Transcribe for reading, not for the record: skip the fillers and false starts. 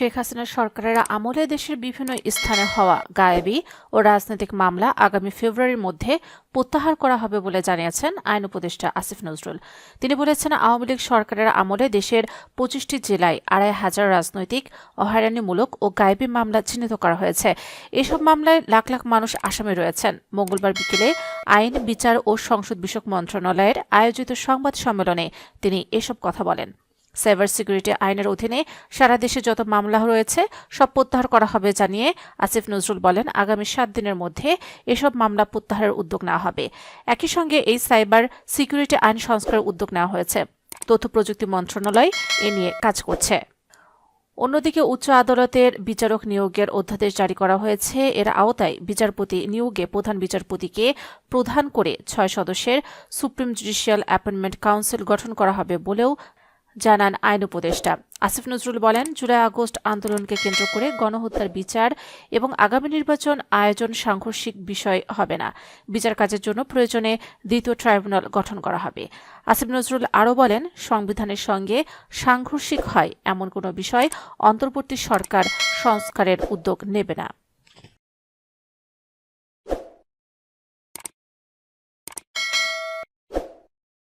শেখ হাসিনার সরকারের আমলে দেশের বিভিন্ন স্থানে হওয়া গায়েবী ও রাজনৈতিক মামলা আগামী ফেব্রুয়ারির মধ্যে প্রত্যাহার করা হবে বলে জানিয়েছেন আইন উপদেষ্টা আসিফ নজরুল। তিনি বলেছেন, আওয়ামী লীগ সরকারের আমলে দেশের ২৫টি জেলায় ২৫০০ রাজনৈতিক ও হয়রানিমূলক ও গায়েবী মামলা চিহ্নিত করা হয়েছে। এসব মামলায় লাখ লাখ মানুষ আসামি রয়েছেন। মঙ্গলবার বিকেলে আইন, বিচার ও সংসদ বিষয়ক মন্ত্রণালয়ের আয়োজিত সংবাদ সম্মেলনে তিনি এসব কথা বলেন। সাইবার সিকিউরিটি আইনের অধীনে সারা দেশে যত মামলা রয়েছে সব প্রত্যাহার করা হবে জানিয়ে আসিফ নজরুল বলেন, আগামী ৭ দিনের মধ্যে এসব মামলা প্রত্যাহারের উদ্যোগ নেওয়া হবে। একই সঙ্গে এই সাইবার সিকিউরিটি আইন সংস্কারের উদ্যোগ নেওয়া হয়েছে। তথ্য প্রযুক্তি মন্ত্রণালয় এ নিয়ে কাজ করছে। অন্যদিকে উচ্চ আদালতের বিচারক নিয়োগের অধ্যাদেশ জারি করা হয়েছে। এর আওতায় বিচারপতি নিয়োগে প্রধান বিচারপতিকে প্রধান করে ৬ সদস্যের সুপ্রিম জুডিশিয়াল অ্যাপয়েন্টমেন্ট কাউন্সিল গঠন করা হবে বলেও জানান আইন উপদেষ্টা। আসিফ নজরুল বলেন, জুলাই-আগস্ট আন্দোলনকে কেন্দ্র করে গণহত্যার বিচার এবং আগামী নির্বাচন আয়োজন সাংঘর্ষিক বিষয় হবে না। বিচার কাজের জন্য প্রয়োজনে দ্বিতীয় ট্রাইব্যুনাল গঠন করা হবে। আসিফ নজরুল আরও বলেন, সংবিধানের সঙ্গে সাংঘর্ষিক হয় এমন কোনো বিষয় অন্তর্বর্তী সরকার সংস্কারের উদ্যোগ নেবে না।